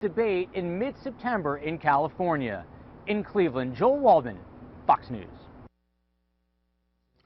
Debate in mid-September in California. In Cleveland, Joel Waldman, Fox News.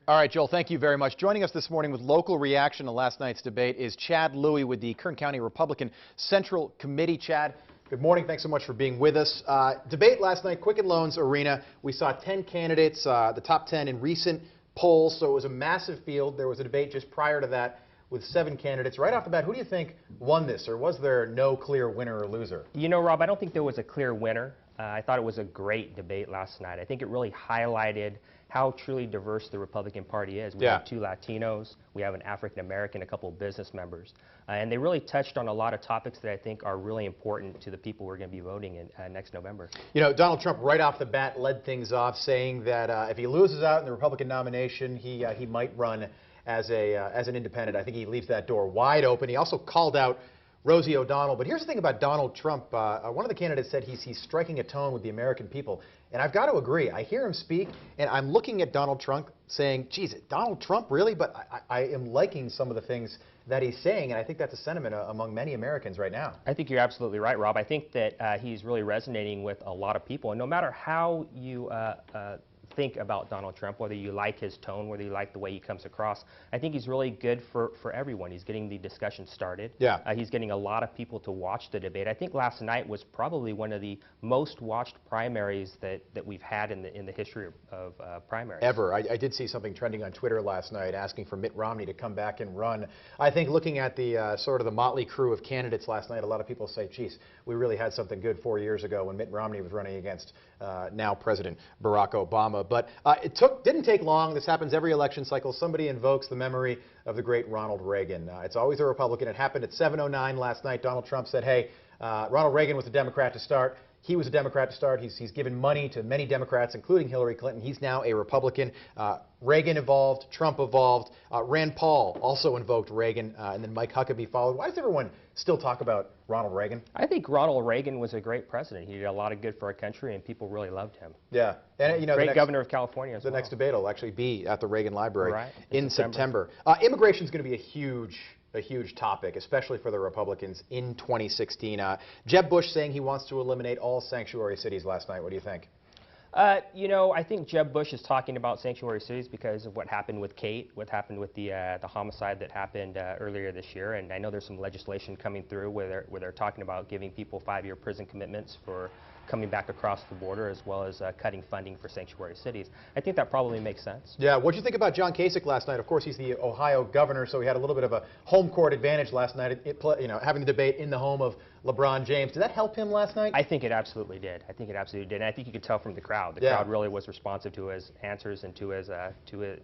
All right, Joel, thank you very much. Joining us this morning with local reaction to last night's debate is Chad Louie with the Kern County Republican Central Committee. Chad, good morning. Thanks so much for being with us. Debate last night, Quicken Loans Arena. We saw 10 candidates, the top 10 in recent polls, so it was a massive field. There was a debate just prior to that with 7 candidates. Right off the bat, who do you think won this, or was there no clear winner or loser? You know, Rob, I don't think there was a clear winner. I thought it was a great debate last night. I think it really highlighted how truly diverse the Republican Party is. We have 2 Latinos, we have an African American, a couple of business members, and they really touched on a lot of topics that I think are really important to the people who are going to be voting in next November. You know, Donald Trump right off the bat led things off, saying that if he loses out in the Republican nomination, he might run as an independent. I think he leaves that door wide open. He also called out Rosie O'Donnell. But here's the thing about Donald Trump. One of the candidates said he's striking a tone with the American people. And I've got to agree. I hear him speak, and I'm looking at Donald Trump saying, geez, Donald Trump, really? But I am liking some of the things that he's saying, and I think that's a sentiment among many Americans right now. I think you're absolutely right, Rob. I think that he's really resonating with a lot of people. And no matter how you think about Donald Trump, whether you like his tone, whether you like the way he comes across, I think he's really good for everyone. He's getting the discussion started. Yeah. He's getting a lot of people to watch the debate. I think last night was probably one of the most watched primaries that we've had in the history of primaries. Ever. I did see something trending on Twitter last night asking for Mitt Romney to come back and run. I think looking at the sort of the motley crew of candidates last night, a lot of people say, geez, we really had something good 4 years ago when Mitt Romney was running against now President Barack Obama. But it didn't take long. This happens every election cycle. Somebody invokes the memory of the great Ronald Reagan. It's always a Republican. It happened at 7:09 last night. Donald Trump said, hey, Ronald Reagan was a Democrat to start. He was a Democrat to start. He's given money to many Democrats, including Hillary Clinton. He's now a Republican. Reagan evolved. Trump evolved. Rand Paul also invoked Reagan, and then Mike Huckabee followed. Why does everyone still talk about Ronald Reagan? I think Ronald Reagan was a great president. He did a lot of good for our country, and people really loved him. Yeah. And, you know, great governor of California as well. The next debate will actually be at the Reagan Library in September. September. Immigration is going to be a huge topic, especially for the Republicans in 2016. Jeb Bush saying he wants to eliminate all sanctuary cities last night. What do you think? You know, I think Jeb Bush is talking about sanctuary cities because of what happened with Kate, what happened with the homicide that happened earlier this year. And I know there's some legislation coming through where they're talking about giving people 5-year prison commitments for coming back across the border, as well as cutting funding for sanctuary cities. I think that probably makes sense. Yeah, what did you think about John Kasich last night? Of course, he's the Ohio governor, so he had a little bit of a home court advantage last night, you know, having the debate in the home of LeBron James. Did that help him last night? I think it absolutely did. I think it absolutely did. And I think you could tell from the crowd. The crowd really was responsive to his answers and to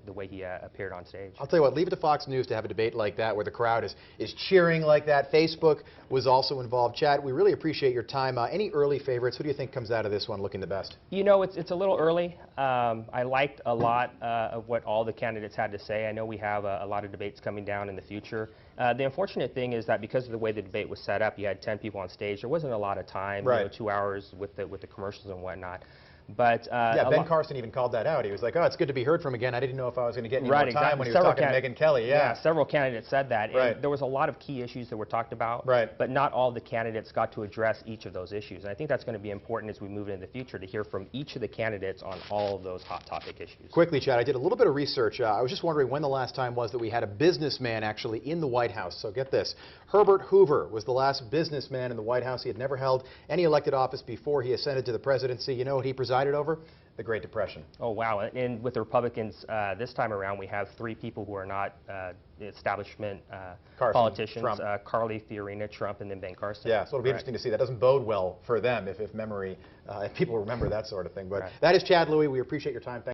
the way he appeared on stage. I'll tell you what, leave it to Fox News to have a debate like that where the crowd is cheering like that. Facebook was also involved. Chad, we really appreciate your time. Any early favorites? Who do you think comes out of this one looking the best? You know, it's a little early. I liked a lot of what all the candidates had to say. I know we have a lot of debates coming down in the future. The unfortunate thing is that because of the way the debate was set up, you had 10 people on stage. There wasn't a lot of time, you know, 2 hours with the commercials and whatnot. But yeah, Ben Carson even called that out. He was like, "Oh, it's good to be heard from again. I didn't know if I was going to get any more time," when he was talking to Megyn Kelly. Yeah, several candidates said that. And there was a lot of key issues that were talked about. But not all the candidates got to address each of those issues. And I think that's going to be important as we move into the future to hear from each of the candidates on all of those hot topic issues. Quickly, Chad, I did a little bit of research. I was just wondering when the last time was that we had a businessman actually in the White House. So get this. Herbert Hoover was the last businessman in the White House. He had never held any elected office before he ascended to the presidency. You know what he presided over? The Great Depression. Oh, wow. And with the Republicans this time around, we have 3 people who are not establishment politicians, Carly Fiorina, Trump, and then Ben Carson. Yeah, so it'll be interesting to see. That doesn't bode well for them if memory, if people remember that sort of thing. But that is Chad Louie. We appreciate your time. Thank